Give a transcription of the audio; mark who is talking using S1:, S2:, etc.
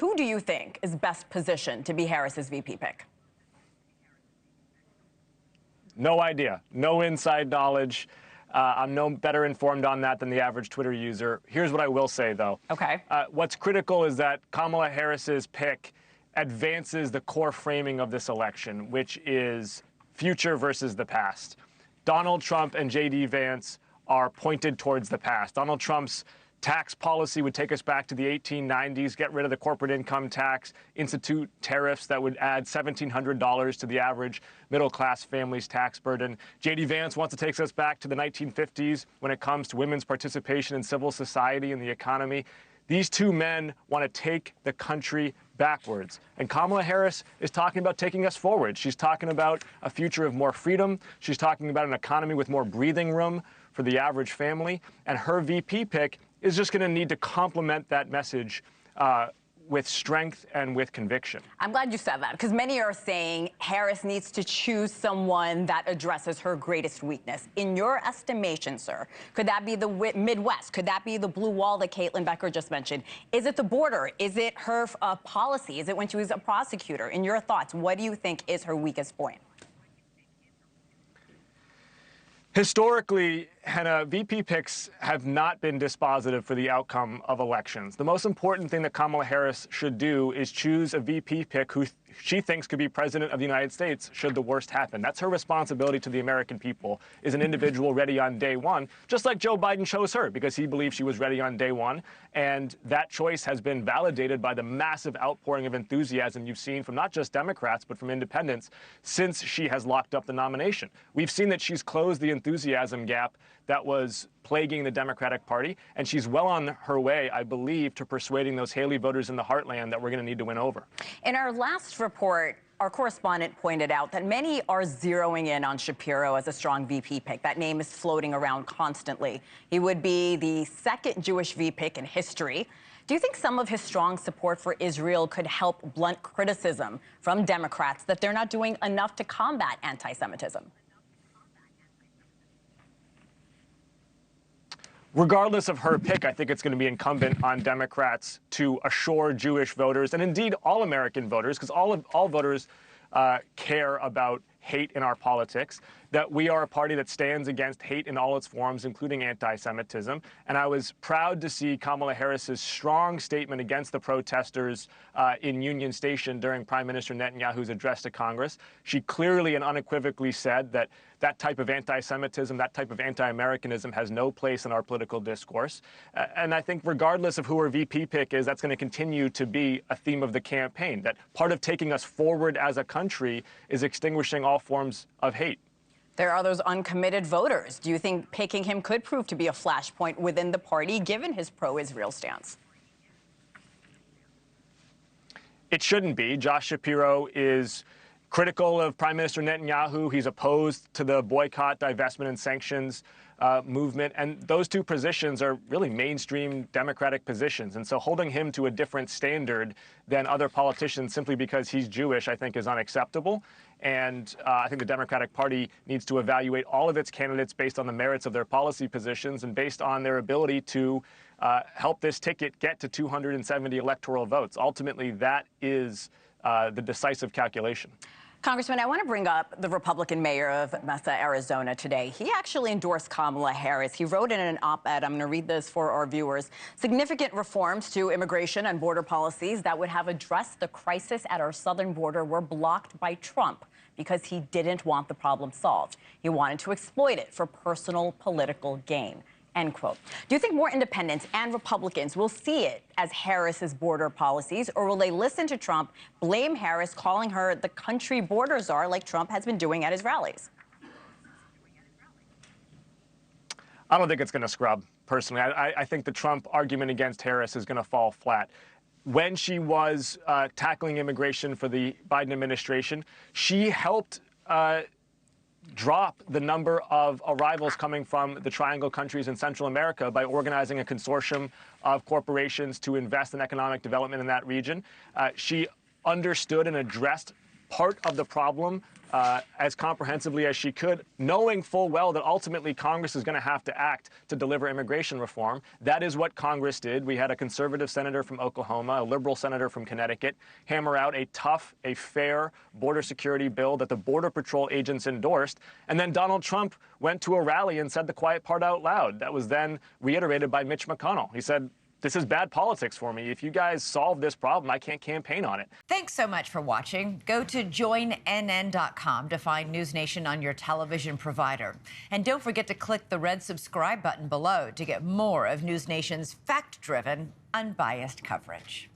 S1: who do you think is best positioned to be Harris's VP pick?
S2: No idea. No inside knowledge. I'm no better informed on that than the average Twitter user. Here's what I will say, though.
S1: Okay.
S2: What's critical is that Kamala Harris's pick advances the core framing of this election, which is future versus the past. Donald Trump and J.D. Vance are pointed towards the past. Donald Trump's tax policy would take us back to the 1890s, get rid of the corporate income tax, institute tariffs that would add $1,700 to the average middle-class family's tax burden. J.D. Vance wants to take us back to the 1950s when it comes to women's participation in civil society and the economy. These two men want to take the country backwards. And Kamala Harris is talking about taking us forward. She's talking about a future of more freedom. She's talking about an economy with more breathing room for the average family. And her VP pick is just going to need to complement that message with strength and with conviction. I'm glad you said that, because many are saying Harris needs to choose someone that addresses her greatest weakness. In your estimation, sir, could that be the Midwest? Could that be the blue wall that Caitlin Becker just mentioned? Is it the border? Is it her policy? Is it when she was a prosecutor? In your thoughts, what do you think is her weakest point? Historically, Henna, VP picks have not been dispositive for the outcome of elections. The most important thing that Kamala Harris should do is choose a VP pick who she thinks could be president of the United States should the worst happen. That's her responsibility to the American people, is an individual ready on day one, just like Joe Biden chose her because he believed she was ready on day one. And that choice has been validated by the massive outpouring of enthusiasm you've seen from not just Democrats, but from independents since she has locked up the nomination. We've seen that she's closed the enthusiasm gap that was plaguing the Democratic Party, and she's well on her way, I believe, to persuading those Haley voters in the heartland that we're going to need to win over. In our last report, our correspondent pointed out that many are zeroing in on Shapiro as a strong VP pick. That name is floating around constantly. He would be the second Jewish VP pick in history. Do you think some of his strong support for Israel could help blunt criticism from Democrats that they're not doing enough to combat anti-Semitism? Regardless of her pick, I think it's going to be incumbent on Democrats to assure Jewish voters, and indeed all American voters, because all voters care about hate in our politics, that we are a party that stands against hate in all its forms, including anti-Semitism. And I was proud to see Kamala Harris's strong statement against the protesters in Union Station during Prime Minister Netanyahu's address to Congress. She clearly and unequivocally said that that type of anti-Semitism, that type of anti-Americanism has no place in our political discourse. And I think regardless of who her VP pick is, that's going to continue to be a theme of the campaign, that part of taking us forward as a country is extinguishing all forms of hate. There are those uncommitted voters. Do you think picking him could prove to be a flashpoint within the party, given his pro-Israel stance? It shouldn't be. Josh Shapiro is critical of Prime Minister Netanyahu. He's opposed to the boycott, divestment, and sanctions movement. And those two positions are really mainstream Democratic positions. And so holding him to a different standard than other politicians simply because he's Jewish, I think, is unacceptable. And I think the Democratic Party needs to evaluate all of its candidates based on the merits of their policy positions and based on their ability to help this ticket get to 270 electoral votes. Ultimately, that is the decisive calculation. Congressman, I want to bring up the Republican mayor of Mesa, Arizona today. He actually endorsed Kamala Harris. He wrote in an op-ed, I'm going to read this for our viewers, significant reforms to immigration and border policies that would have addressed the crisis at our southern border were blocked by Trump because he didn't want the problem solved. He wanted to exploit it for personal political gain. End quote. Do you think more independents and Republicans will see it as Harris's border policies, or will they listen to Trump, blame Harris, calling her the country border czar like Trump has been doing at his rallies? I don't think it's going to scrub, personally. I think the Trump argument against Harris is going to fall flat. When she was tackling immigration for the Biden administration, she helped drop the number of arrivals coming from the Triangle countries in Central America by organizing a consortium of corporations to invest in economic development in that region. She understood and addressed part of the problem as comprehensively as she could, knowing full well that ultimately Congress is going to have to act to deliver immigration reform. That is what Congress did. We had a conservative senator from Oklahoma, a liberal senator from Connecticut, hammer out a tough, a fair border security bill that the Border Patrol agents endorsed. And then Donald Trump went to a rally and said the quiet part out loud. That was then reiterated by Mitch McConnell. He said, "This is bad politics for me. If you guys solve this problem, I can't campaign on it."
S3: Thanks so much for watching. Go to joinnn.com to find NewsNation on your television provider. And don't forget to click the red subscribe button below to get more of NewsNation's fact-driven, unbiased coverage.